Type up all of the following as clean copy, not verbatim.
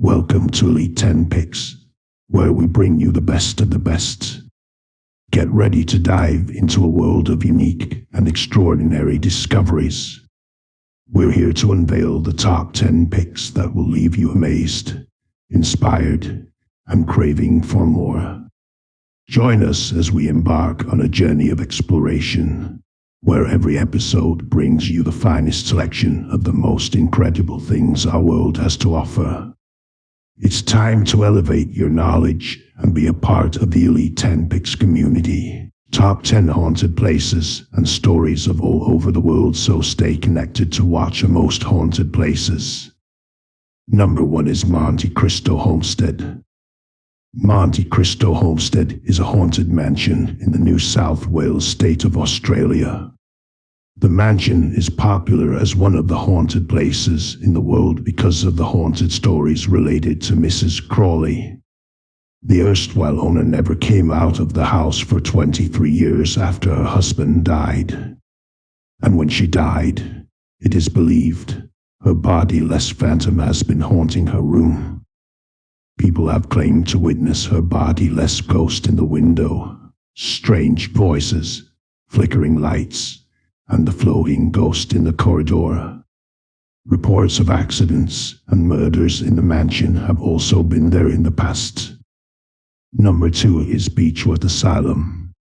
Welcome to Elite 10 Picks, where we bring you the best of the best. Get ready to dive into a world of unique and extraordinary discoveries. We're here to unveil the top 10 picks that will leave you amazed, inspired, and craving for more. Join us as we embark on a journey of exploration, where every episode brings you the finest selection of the most incredible things our world has to offer. It's time to elevate your knowledge and be a part of the Elite 10 Picks community. Top 10 haunted places and stories of all over the world, so stay connected to watch our most haunted places. Number 1 is Monte Cristo Homestead. Monte Cristo Homestead is a haunted mansion in the New South Wales state of Australia. The mansion is popular as one of the haunted places in the world because of the haunted stories related to Mrs. Crawley. The erstwhile owner never came out of the house for 23 years after her husband died. And when she died, it is believed her bodiless phantom has been haunting her room. People have claimed to witness her bodiless ghost in the window, strange voices, flickering lights, and the floating ghost in the corridor. Reports of accidents and murders in the mansion have also been there in the past. Number 2 is Beechworth Asylum.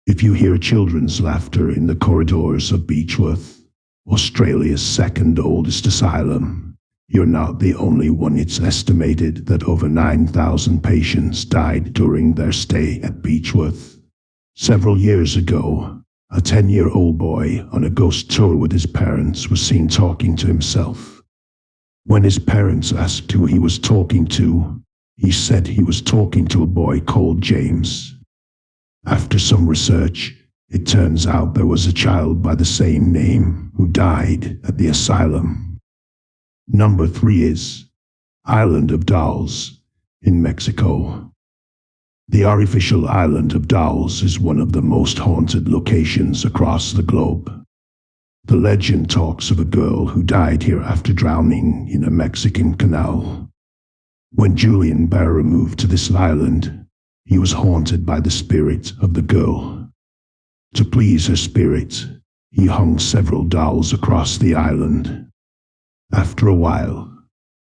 If you hear children's laughter in the corridors of Beechworth, Australia's second oldest asylum, you're not the only one. It's estimated that over 9,000 patients died during their stay at Beechworth. Several years ago, a 10-year-old boy on a ghost tour with his parents was seen talking to himself. When his parents asked who he was talking to, he said he was talking to a boy called James. After some research, it turns out there was a child by the same name who died at the asylum. Number 3 is Island of Dolls in Mexico. The artificial island of Dolls is one of the most haunted locations across the globe. The legend talks of a girl who died here after drowning in a Mexican canal. When Julian Barra moved to this island, he was haunted by the spirit of the girl. To please her spirit, he hung several dolls across the island. After a while,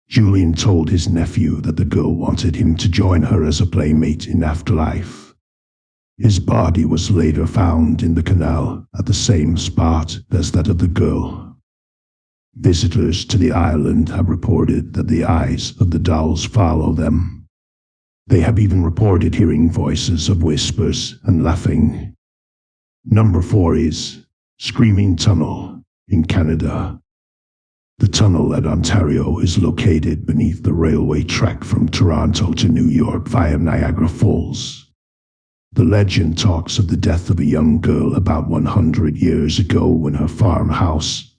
Julian told his nephew that the girl wanted him to join her as a playmate in afterlife. His body was later found in the canal at the same spot as that of the girl. Visitors to the island have reported that the eyes of the dolls follow them. They have even reported hearing voices of whispers and laughing. Number 4 is Screaming Tunnel in Canada. The tunnel at Ontario is located beneath the railway track from Toronto to New York via Niagara Falls. The legend talks of the death of a young girl about 100 years ago when her farmhouse,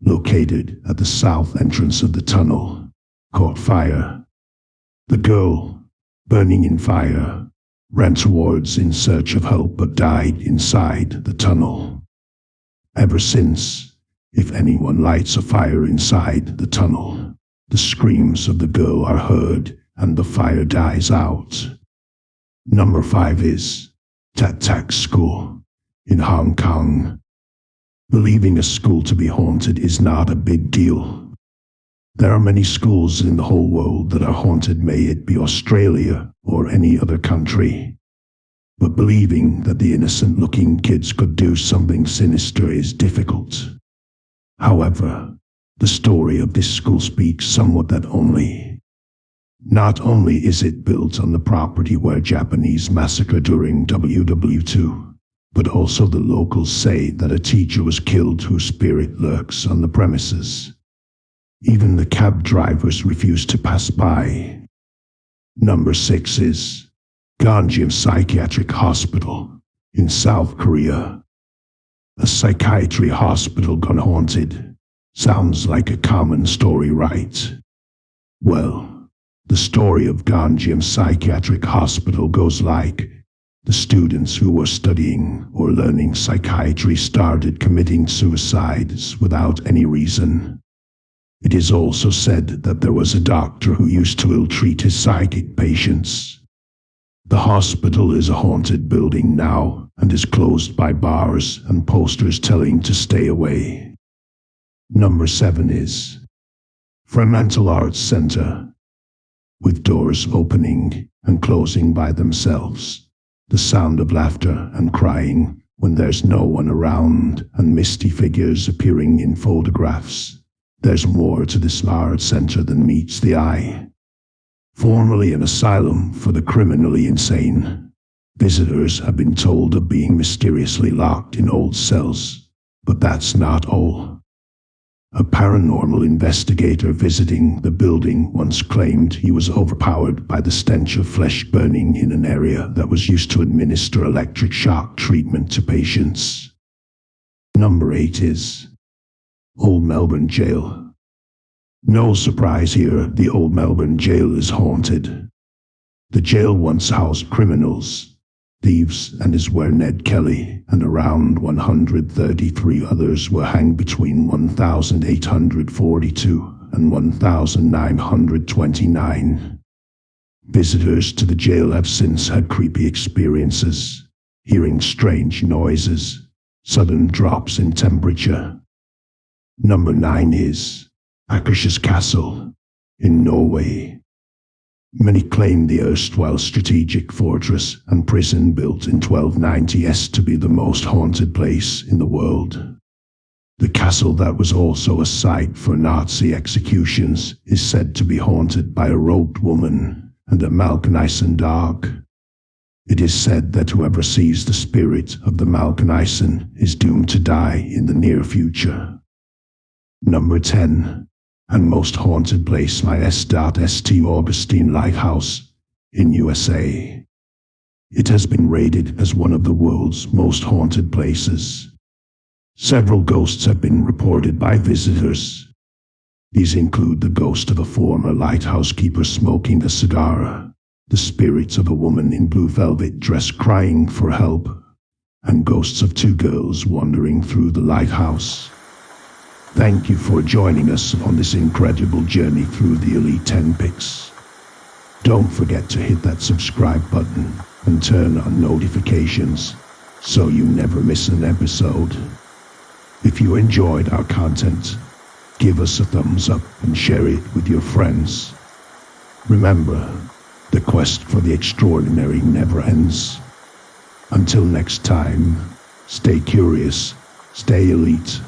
located at the south entrance of the tunnel, caught fire. The girl, burning in fire, ran towards in search of help but died inside the tunnel. Ever since, if anyone lights a fire inside the tunnel, the screams of the girl are heard and the fire dies out. Number 5 is Tat Tak School in Hong Kong. Believing a school to be haunted is not a big deal. There are many schools in the whole world that are haunted, may it be Australia or any other country. But believing that the innocent-looking kids could do something sinister is difficult. However, the story of this school speaks somewhat that only. Not only is it built on the property where Japanese massacred during WW2, but also the locals say that a teacher was killed whose spirit lurks on the premises. Even the cab drivers refuse to pass by. Number 6 is Ganjam Psychiatric Hospital in South Korea. A psychiatry hospital gone haunted. Sounds like a common story, right? Well, the story of Ganjam Psychiatric Hospital goes like, the students who were studying or learning psychiatry started committing suicides without any reason. It is also said that there was a doctor who used to ill-treat his psychic patients. The hospital is a haunted building now and is closed by bars and posters telling to stay away. Number 7 is Fremantle Arts Centre. With doors opening and closing by themselves, the sound of laughter and crying when there's no one around, and misty figures appearing in photographs. There's more to this art center than meets the eye. Formerly an asylum for the criminally insane, visitors have been told of being mysteriously locked in old cells, but that's not all. A paranormal investigator visiting the building once claimed he was overpowered by the stench of flesh burning in an area that was used to administer electric shock treatment to patients. Number 8 is Old Melbourne Jail. No surprise here, the Old Melbourne Jail is haunted. The jail once housed criminals, thieves, and is where Ned Kelly and around 133 others were hanged between 1842 and 1929. Visitors to the jail have since had creepy experiences, hearing strange noises, sudden drops in temperature. Number 9 is Akershus Castle in Norway. Many claim the erstwhile strategic fortress and prison built in 1290s to be the most haunted place in the world. The castle that was also a site for Nazi executions is said to be haunted by a robed woman and a Malkanisen dog. It is said that whoever sees the spirit of the Malkanisen is doomed to die in the near future. Number 10. And most haunted place by S.St. Augustine Lighthouse in USA. It has been rated as one of the world's most haunted places. Several ghosts have been reported by visitors. These include the ghost of a former lighthouse keeper smoking a cigar, the spirits of a woman in blue velvet dress crying for help, and ghosts of 2 girls wandering through the lighthouse. Thank you for joining us on this incredible journey through the Elite 10 Picks. Don't forget to hit that subscribe button and turn on notifications so you never miss an episode. If you enjoyed our content, give us a thumbs up and share it with your friends. Remember, the quest for the extraordinary never ends. Until next time, stay curious, stay elite.